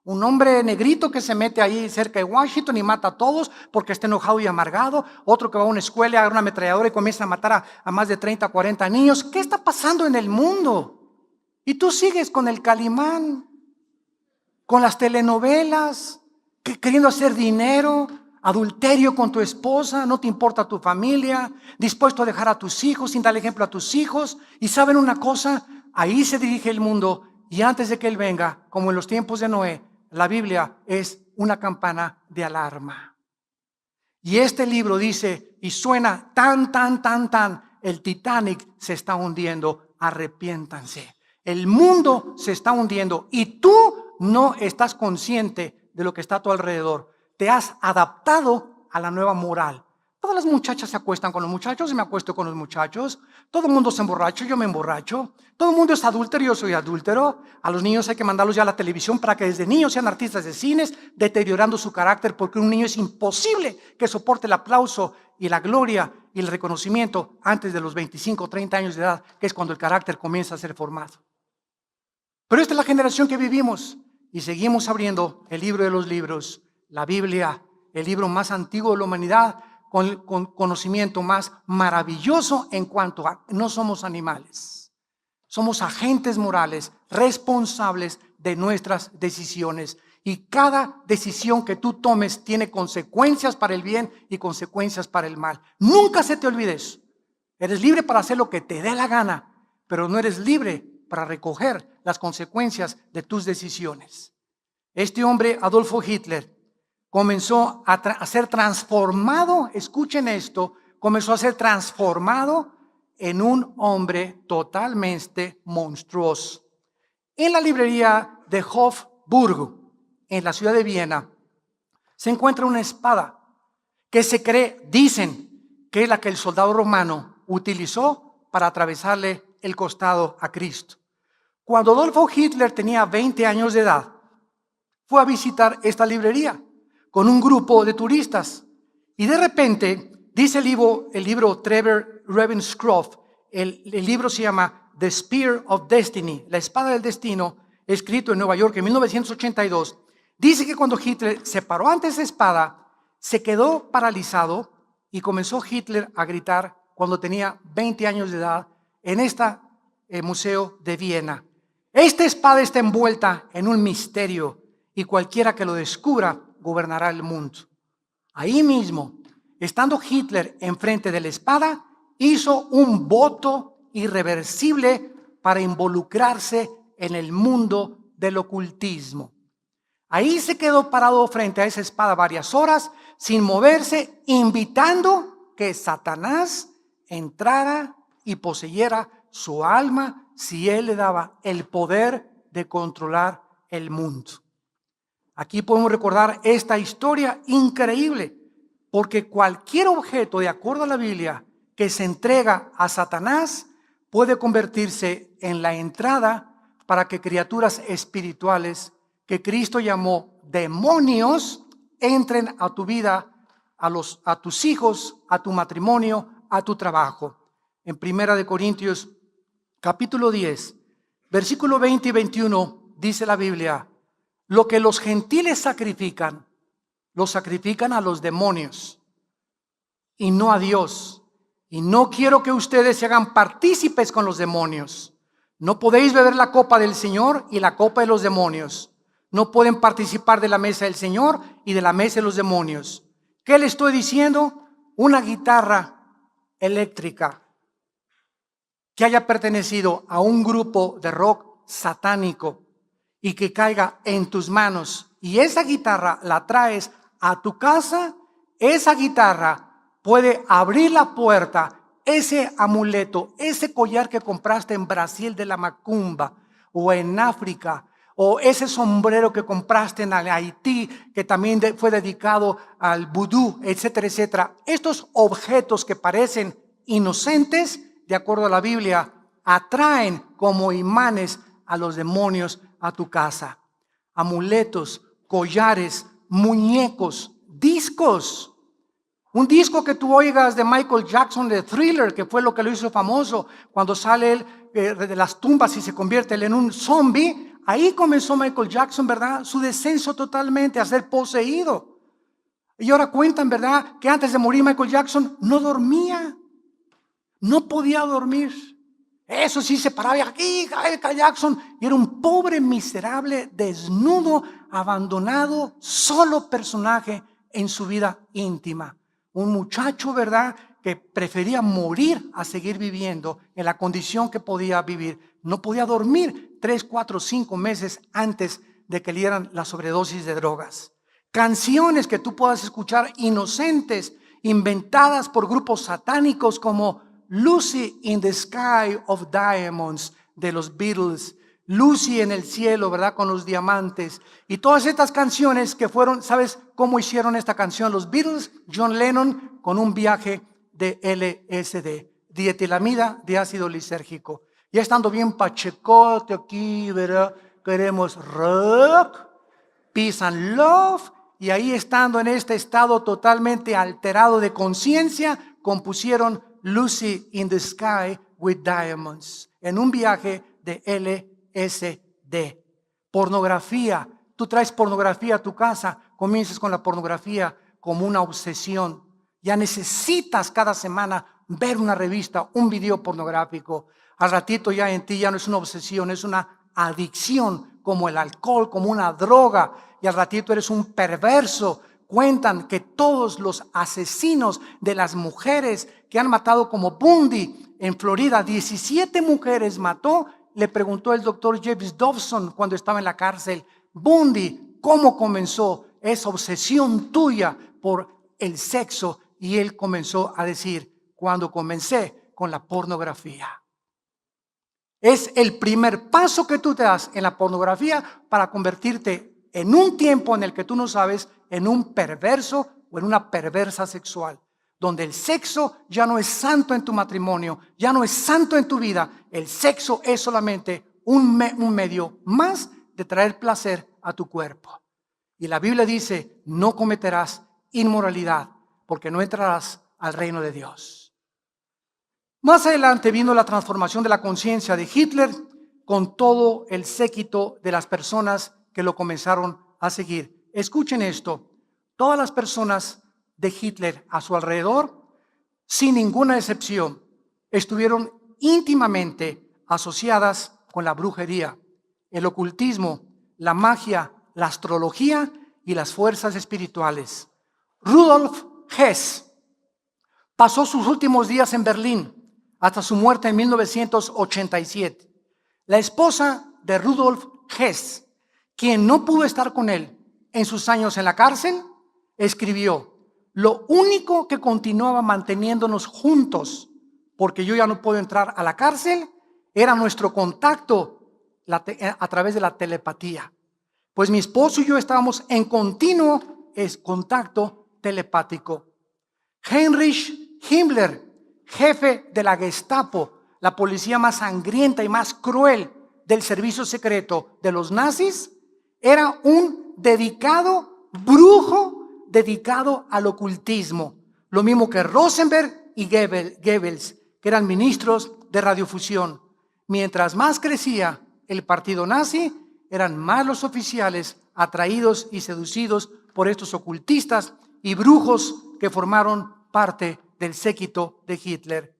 Un hombre negrito que se mete ahí cerca de Washington y mata a todos porque está enojado y amargado. Otro que va a una escuela, agarra una ametralladora y comienza a matar a más de 30, 40 niños. ¿Qué está pasando en el mundo? Y tú sigues con el Calimán, con las telenovelas, queriendo hacer dinero, adulterio con tu esposa, no te importa tu familia, dispuesto a dejar a tus hijos sin dar ejemplo a tus hijos. Y ¿saben una cosa? Ahí se dirige el mundo y antes de que Él venga, como en los tiempos de Noé, la Biblia es una campana de alarma. Y este libro dice, y suena tan, el Titanic se está hundiendo, arrepiéntanse. El mundo se está hundiendo y tú no estás consciente de lo que está a tu alrededor. Te has adaptado a la nueva moral. Todas las muchachas se acuestan con los muchachos y me acuesto con los muchachos. Todo el mundo se emborracha, yo me emborracho. Todo el mundo es adúltero, yo soy adúltero. A los niños hay que mandarlos ya a la televisión para que desde niños sean artistas de cines, deteriorando su carácter, porque un niño es imposible que soporte el aplauso y la gloria y el reconocimiento antes de los 25 o 30 años de edad, que es cuando el carácter comienza a ser formado. Pero esta es la generación que vivimos y seguimos abriendo el libro de los libros, la Biblia, el libro más antiguo de la humanidad, con conocimiento más maravilloso en cuanto a no somos animales. Somos agentes morales responsables de nuestras decisiones y cada decisión que tú tomes tiene consecuencias para el bien y consecuencias para el mal. Nunca se te olvide eso. Eres libre para hacer lo que te dé la gana, pero no eres libre para recoger las consecuencias de tus decisiones. Este hombre, Adolfo Hitler, comenzó a ser transformado, escuchen esto, comenzó a ser transformado en un hombre totalmente monstruoso. En la librería de Hofburg, en la ciudad de Viena, se encuentra una espada que se cree, dicen, que es la que el soldado romano utilizó para atravesarle el costado a Cristo. Cuando Adolfo Hitler tenía 20 años de edad, fue a visitar esta librería con un grupo de turistas. Y de repente, dice el libro Trevor Ravenscroft, el libro se llama The Spear of Destiny, la espada del destino, escrito en Nueva York en 1982. Dice que cuando Hitler se paró ante esa espada, se quedó paralizado y comenzó Hitler a gritar cuando tenía 20 años de edad en este museo de Viena. Esta espada está envuelta en un misterio y cualquiera que lo descubra gobernará el mundo. Ahí mismo, estando Hitler enfrente de la espada, hizo un voto irreversible para involucrarse en el mundo del ocultismo. Ahí se quedó parado frente a esa espada varias horas, sin moverse, invitando que Satanás entrara y poseyera su alma si él le daba el poder de controlar el mundo. Aquí podemos recordar esta historia increíble, porque cualquier objeto, de acuerdo a la Biblia, que se entrega a Satanás, puede convertirse en la entrada para que criaturas espirituales que Cristo llamó demonios entren a tu vida, a tus hijos, a tu matrimonio, a tu trabajo. En 1 Corintios capítulo 10, versículo 20 y 21, dice la Biblia: lo que los gentiles sacrifican, lo sacrifican a los demonios y no a Dios. Y no quiero que ustedes se hagan partícipes con los demonios. No podéis beber la copa del Señor y la copa de los demonios. No pueden participar de la mesa del Señor y de la mesa de los demonios. ¿Qué le estoy diciendo? Una guitarra eléctrica que haya pertenecido a un grupo de rock satánico y que caiga en tus manos, y esa guitarra la traes a tu casa, esa guitarra puede abrir la puerta, ese amuleto, ese collar que compraste en Brasil de la macumba, o en África, o ese sombrero que compraste en Haití, que también fue dedicado al vudú, etcétera, etcétera. Estos objetos que parecen inocentes, de acuerdo a la Biblia, atraen como imanes a los demonios a tu casa. Amuletos, collares, muñecos, discos. Un disco que tú oigas de Michael Jackson, de Thriller, que fue lo que lo hizo famoso, cuando sale él de las tumbas y se convierte él en un zombie. Ahí comenzó Michael Jackson, ¿verdad? Su descenso totalmente a ser poseído. Y ahora cuentan, ¿verdad?, que antes de morir Michael Jackson no dormía. No podía dormir. Eso sí, se paraba aquí, Michael Jackson, y era un pobre, miserable, desnudo, abandonado, solo personaje en su vida íntima. Un muchacho, ¿verdad?, que prefería morir a seguir viviendo en la condición que podía vivir. No podía dormir 3, 4, 5 meses antes de que le dieran la sobredosis de drogas. Canciones que tú puedas escuchar inocentes, inventadas por grupos satánicos como Lucy in the Sky of Diamonds de los Beatles, Lucy en el cielo, ¿verdad?, con los diamantes, y todas estas canciones que fueron, ¿sabes cómo hicieron esta canción? Los Beatles, John Lennon, con un viaje de LSD, dietilamida de ácido lisérgico. Ya estando bien pachecote aquí, ¿verdad?, queremos rock, peace and love, y ahí estando en este estado totalmente alterado de conciencia, compusieron Lucy in the Sky with Diamonds, en un viaje de LSD. Pornografía. Tú traes pornografía a tu casa, comienzas con la pornografía como una obsesión. Ya necesitas cada semana ver una revista, un video pornográfico. Al ratito ya en ti ya no es una obsesión, es una adicción, como el alcohol, como una droga. Y al ratito eres un perverso. Cuentan que todos los asesinos de las mujeres que han matado, como Bundy en Florida, 17 mujeres mató. Le preguntó el doctor James Dobson cuando estaba en la cárcel: Bundy, ¿cómo comenzó esa obsesión tuya por el sexo? Y él comenzó a decir: cuando comencé con la pornografía. Es el primer paso que tú te das en la pornografía para convertirte en un tiempo en el que tú no sabes en un perverso o en una perversa sexual. donde el sexo ya no es santo en tu matrimonio, ya no es santo en tu vida. El sexo es solamente un medio más de traer placer a tu cuerpo. Y la Biblia dice, no cometerás inmoralidad, porque no entrarás al reino de Dios. Más adelante vino la transformación de la conciencia de Hitler con todo el séquito de las personas que lo comenzaron a seguir. Escuchen esto, todas las personas de Hitler a su alrededor, sin ninguna excepción, estuvieron íntimamente asociadas con la brujería, el ocultismo, la magia, la astrología y las fuerzas espirituales. Rudolf Hess pasó sus últimos días en Berlín hasta su muerte en 1987. La esposa de Rudolf Hess, quien no pudo estar con él en sus años en la cárcel, escribió: lo único que continuaba manteniéndonos juntos, porque yo ya no puedo entrar a la cárcel, era nuestro contacto a través de la telepatía. Pues mi esposo y yo estábamos en continuo contacto telepático. Heinrich Himmler, jefe de la Gestapo, la policía más sangrienta y más cruel del servicio secreto de los nazis, era un dedicado brujo, dedicado al ocultismo. Lo mismo que Rosenberg y Goebbels, que eran ministros de radiofusión. Mientras más crecía el partido nazi, eran más los oficiales atraídos y seducidos por estos ocultistas y brujos que formaron parte del séquito de Hitler.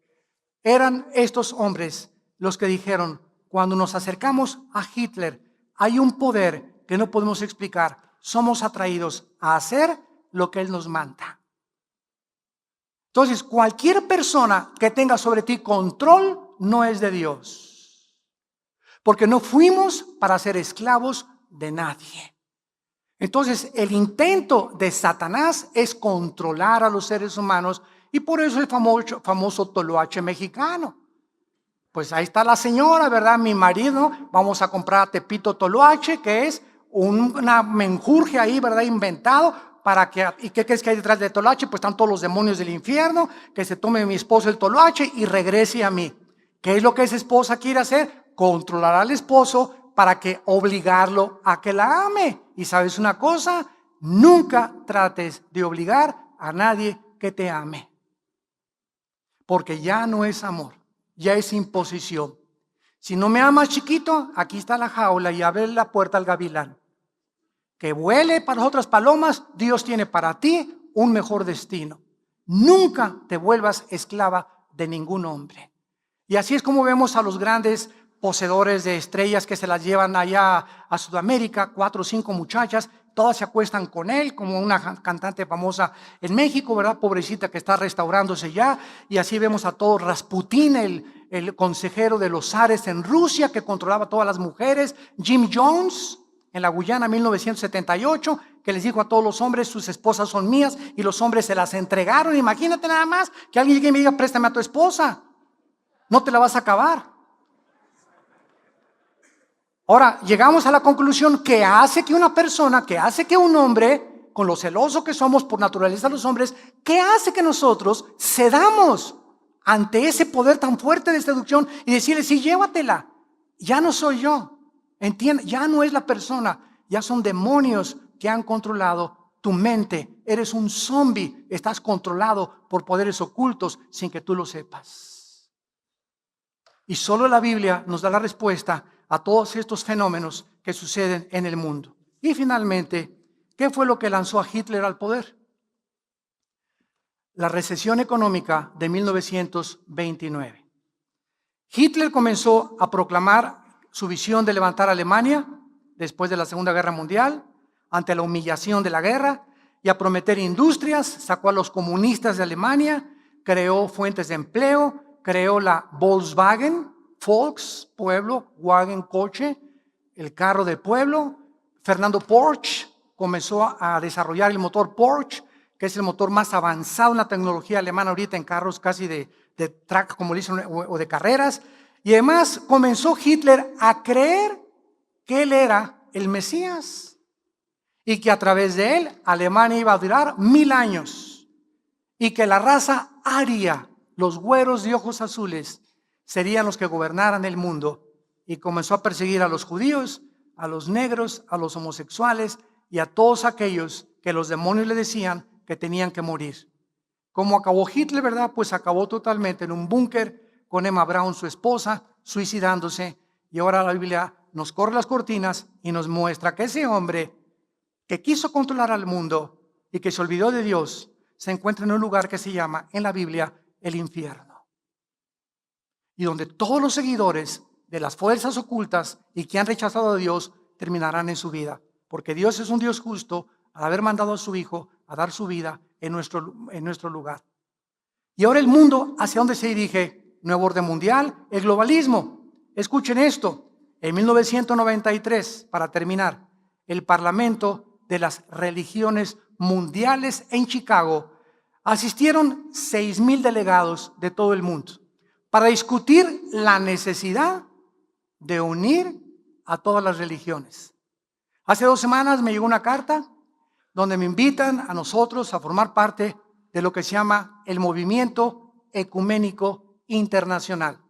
Eran estos hombres los que dijeron: cuando nos acercamos a Hitler, hay un poder que no podemos explicar. Somos atraídos a hacer lo que él nos manda. Entonces, cualquier persona que tenga sobre ti control no es de Dios, porque no fuimos para ser esclavos de nadie. Entonces, el intento de Satanás es controlar a los seres humanos, y por eso el famoso toloache mexicano. Pues ahí está la señora, ¿verdad? Mi marido, vamos a comprar a Tepito toloache, que es una menjurje ahí, ¿verdad? Inventado para que, ¿y qué crees que hay detrás de toloache? Pues están todos los demonios del infierno, que se tome mi esposo el toloache y regrese a mí. ¿Qué es lo que esa esposa quiere hacer? Controlar al esposo para que obligarlo a que la ame. Y ¿sabes una cosa? Nunca trates de obligar a nadie que te ame, porque ya no es amor, ya es imposición. Si no me amas, chiquito, aquí está la jaula y abre la puerta al gavilán. Que vuele para las otras palomas, Dios tiene para ti un mejor destino. Nunca te vuelvas esclava de ningún hombre. Y así es como vemos a los grandes poseedores de estrellas que se las llevan allá a Sudamérica, 4 o 5 muchachas, todas se acuestan con él, como una cantante famosa en México, ¿verdad? Pobrecita, que está restaurándose ya. Y así vemos a todo Rasputín, el consejero de los zares en Rusia, que controlaba todas las mujeres. Jim Jones, en la Guyana, 1978, que les dijo a todos los hombres: sus esposas son mías, y los hombres se las entregaron. Imagínate nada más que alguien llegue y me diga: préstame a tu esposa, no te la vas a acabar. Ahora, llegamos a la conclusión: que hace que una persona, que hace que un hombre, con lo celoso que somos por naturaleza los hombres, ¿qué hace que nosotros cedamos ante ese poder tan fuerte de seducción y decirle: sí, llévatela? Ya no soy yo, entiende, ya no es la persona, ya son demonios que han controlado tu mente. Eres un zombie, estás controlado por poderes ocultos sin que tú lo sepas. Y solo la Biblia nos da la respuesta a todos estos fenómenos que suceden en el mundo. Y finalmente, ¿qué fue lo que lanzó a Hitler al poder? La recesión económica de 1929. Hitler comenzó a proclamar su visión de levantar a Alemania después de la Segunda Guerra Mundial, ante la humillación de la guerra, y a prometer industrias. Sacó a los comunistas de Alemania, creó fuentes de empleo, creó la Volkswagen, Volks, pueblo, Wagen, coche, el carro del pueblo. Fernando Porsche comenzó a desarrollar el motor Porsche, que es el motor más avanzado en la tecnología alemana ahorita en carros casi de track, como le dicen, o de carreras. Y además comenzó Hitler a creer que él era el Mesías y que a través de él Alemania iba a durar 1000 años. y que la raza aria, los güeros de ojos azules, serían los que gobernaran el mundo. Y comenzó a perseguir a los judíos, a los negros, a los homosexuales y a todos aquellos que los demonios le decían que tenían que morir. ¿Cómo acabó Hitler, verdad? Pues acabó totalmente en un búnker con Emma Braun, su esposa, suicidándose. Y ahora la Biblia nos corre las cortinas y nos muestra que ese hombre que quiso controlar al mundo y que se olvidó de Dios, se encuentra en un lugar que se llama en la Biblia el infierno. Y donde todos los seguidores de las fuerzas ocultas y que han rechazado a Dios terminarán en su vida. Porque Dios es un Dios justo al haber mandado a su Hijo a dar su vida en nuestro lugar. Y ahora el mundo, ¿hacia dónde se dirige? Nuevo orden mundial, el globalismo. Escuchen esto. En 1993, para terminar, el Parlamento de las Religiones Mundiales en Chicago asistieron 6,000 delegados de todo el mundo para discutir la necesidad de unir a todas las religiones. Hace 2 semanas me llegó una carta donde me invitan a nosotros a formar parte de lo que se llama el Movimiento Ecuménico Internacional.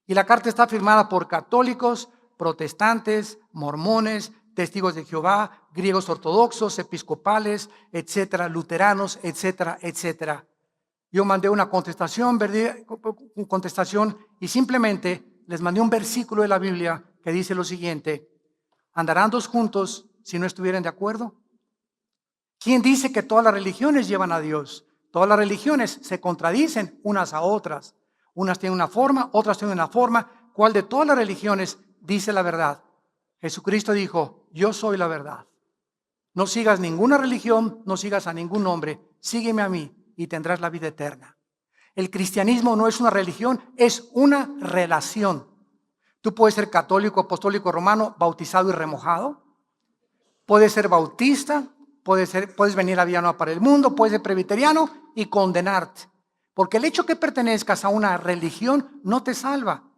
Y la carta está firmada por católicos, protestantes, mormones, testigos de Jehová, griegos ortodoxos, episcopales, etcétera, luteranos, etcétera, etcétera. Yo mandé una contestación y simplemente les mandé un versículo de la Biblia que dice lo siguiente: ¿andarán dos juntos si no estuvieran de acuerdo? ¿Quién dice que todas las religiones llevan a Dios? Todas las religiones se contradicen unas a otras. Unas tienen una forma, otras tienen una forma. ¿Cuál de todas las religiones dice la verdad? Jesucristo dijo: yo soy la verdad. No sigas ninguna religión, no sigas a ningún hombre. Sígueme a mí y tendrás la vida eterna. El cristianismo no es una religión, es una relación. Tú puedes ser católico, apostólico, romano, bautizado y remojado. Puedes ser bautista. Puedes venir a Vía para el Mundo, puedes ser presbiteriano y condenarte. Porque el hecho que pertenezcas a una religión no te salva.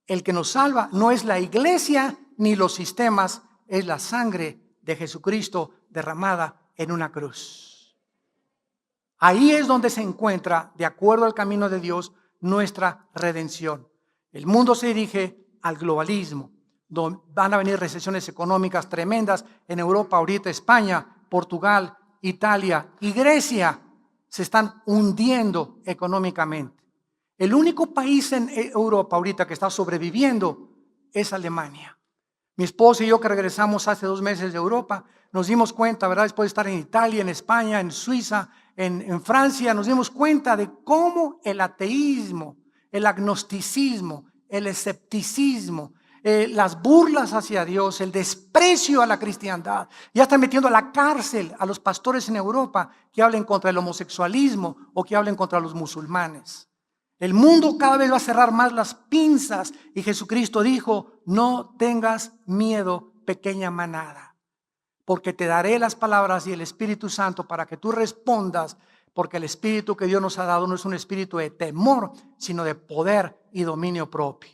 El que nos salva no es la iglesia ni los sistemas, es la sangre de Jesucristo derramada en una cruz. Ahí es donde se encuentra, de acuerdo al camino de Dios, nuestra redención. El mundo se dirige al globalismo, donde van a venir recesiones económicas tremendas en Europa, ahorita España, Portugal, Italia y Grecia se están hundiendo económicamente. El único país en Europa ahorita que está sobreviviendo es Alemania. Mi esposa y yo, que regresamos hace 2 meses de Europa, nos dimos cuenta, ¿verdad? Después de estar en Italia, en España, en Suiza, en Francia, nos dimos cuenta de cómo el ateísmo, el agnosticismo, el escepticismo, las burlas hacia Dios, el desprecio a la cristiandad, ya están metiendo a la cárcel a los pastores en Europa que hablen contra el homosexualismo o que hablen contra los musulmanes. El mundo cada vez va a cerrar más las pinzas y Jesucristo dijo: no tengas miedo, pequeña manada, porque te daré las palabras y el Espíritu Santo para que tú respondas, porque el espíritu que Dios nos ha dado no es un espíritu de temor, sino de poder y dominio propio.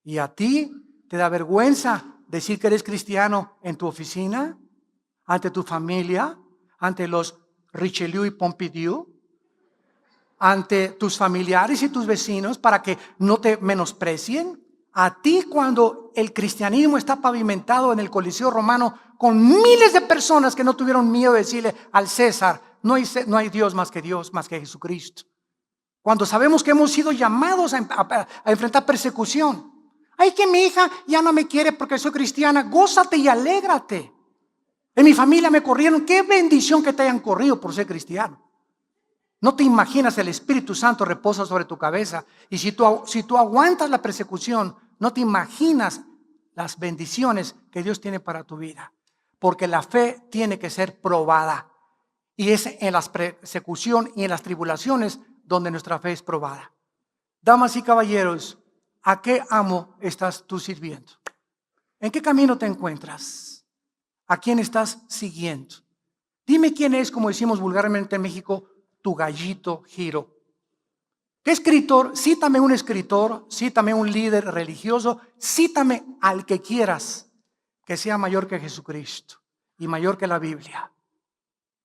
Y a ti ¿te da vergüenza decir que eres cristiano en tu oficina, ante tu familia, ante los Richelieu y Pompidou, ante tus familiares y tus vecinos para que no te menosprecien? A ti, cuando el cristianismo está pavimentado en el Coliseo Romano con miles de personas que no tuvieron miedo de decirle al César: no hay Dios, más que Jesucristo. Cuando sabemos que hemos sido llamados a enfrentar persecución. Ay, que mi hija ya no me quiere porque soy cristiana. Gózate y alégrate. En mi familia me corrieron. Qué bendición que te hayan corrido por ser cristiano. No te imaginas, el Espíritu Santo reposa sobre tu cabeza. Y si tú aguantas la persecución, no te imaginas las bendiciones que Dios tiene para tu vida. Porque la fe tiene que ser probada. Y es en la persecución y en las tribulaciones donde nuestra fe es probada. Damas y caballeros, ¿a qué amo estás tú sirviendo? ¿En qué camino te encuentras? ¿A quién estás siguiendo? Dime quién es, como decimos vulgarmente en México, tu gallito giro. ¿Qué escritor? Cítame un escritor, cítame un líder religioso, cítame al que quieras que sea mayor que Jesucristo y mayor que la Biblia.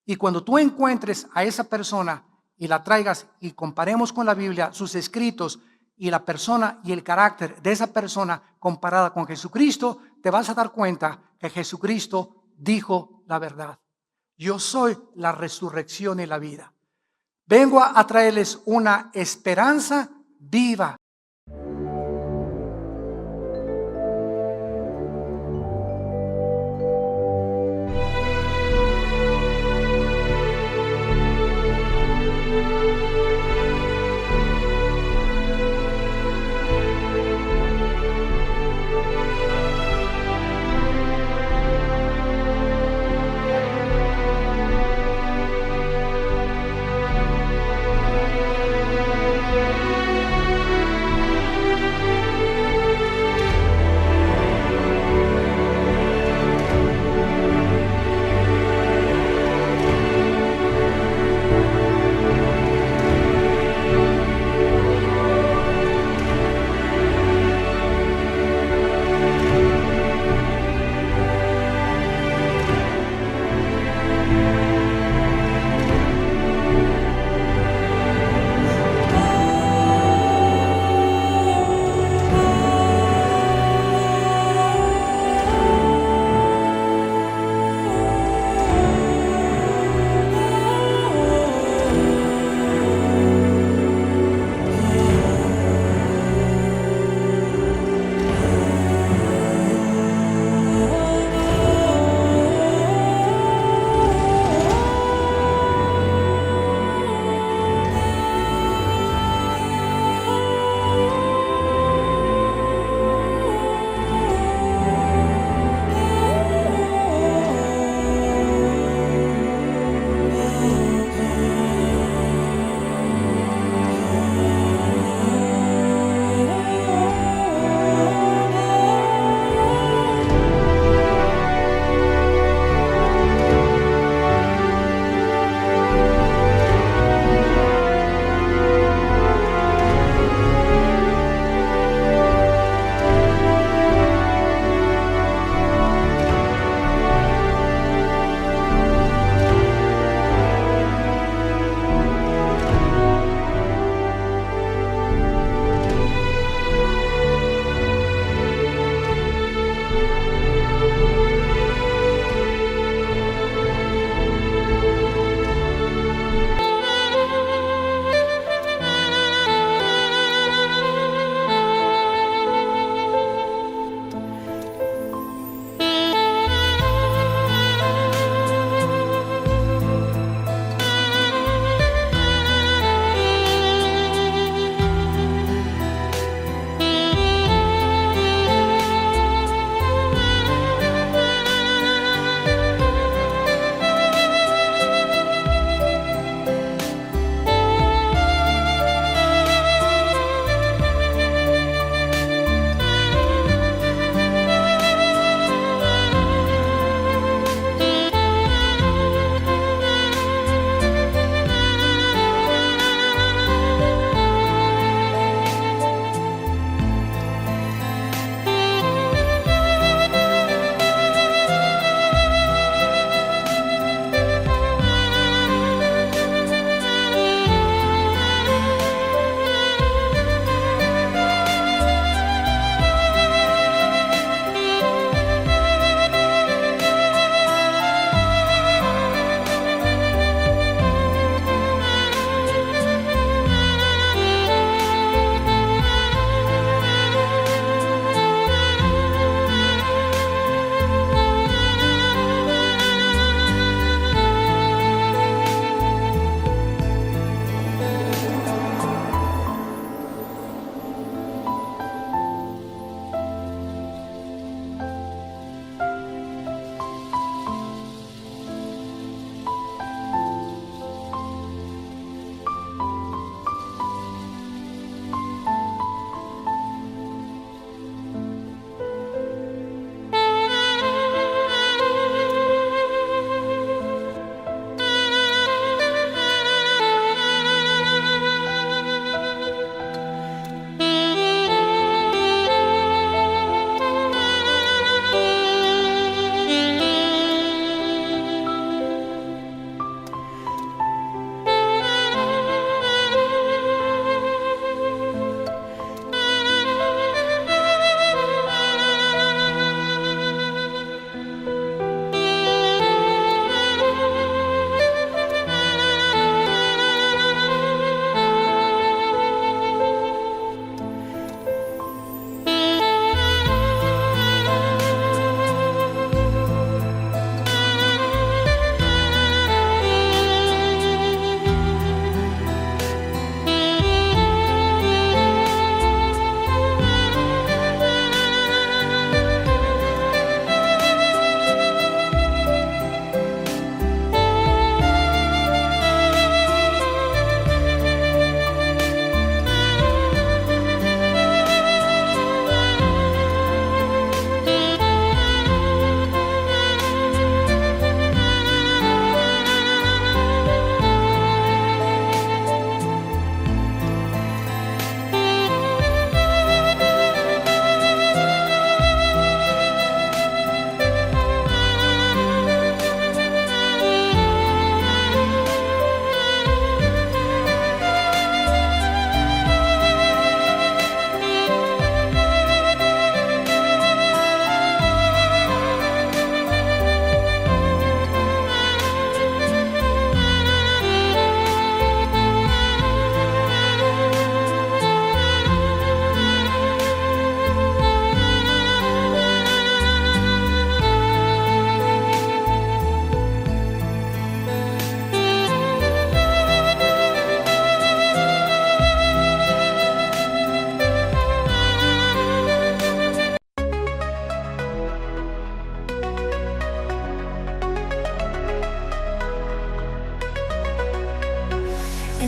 Y cuando tú encuentres a esa persona y la traigas y comparemos con la Biblia, sus escritos y la persona y el carácter de esa persona comparada con Jesucristo, te vas a dar cuenta que Jesucristo dijo la verdad. Yo soy la resurrección y la vida. Vengo a traerles una esperanza viva.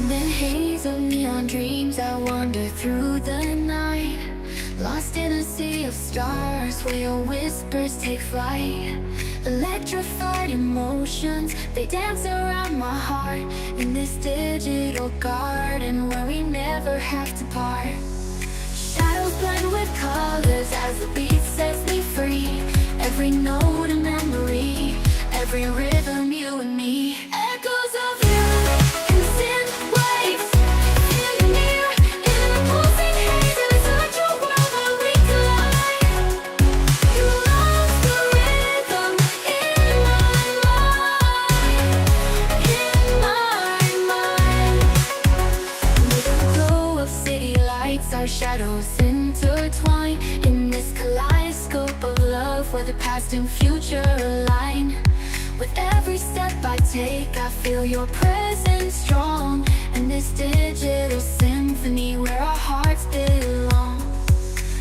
In the haze of neon dreams I wander through the night, lost in a sea of stars where your whispers take flight. Electrified emotions, they dance around my heart, in this digital garden where we never have to part. Shadows blend with colors as the beat sets me free. Every note a memory, every rhythm you and me. Echoes of you in synth waves, feel you near in the pulsing haze. It's such a world where we collide. You lost the rhythm in my mind, in my mind. With the glow of city lights, our shadows intertwine in this kaleidoscope of love where the past and future align. With every step I take, I feel your presence strong, and this digital symphony where our hearts belong.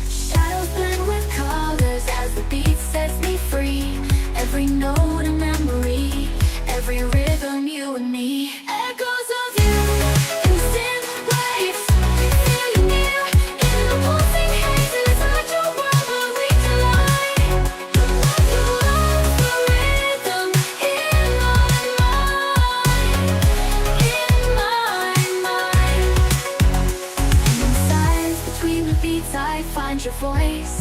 Shadows blend with colors as the beat sets me free. Every note a memory, every rhythm you and me. Echoes of you in synth waves, feel you near in the pulsing haze. It's such a world where we collide. You lost the rhythm in my mind, in my mind. And in silence between the beats I find your voice.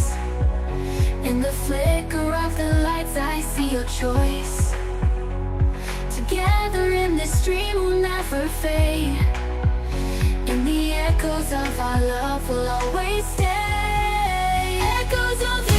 In the flicker of the lights I see your choice. Together in this dream we'll never fade. In the echoes of our love will always stay. Echoes of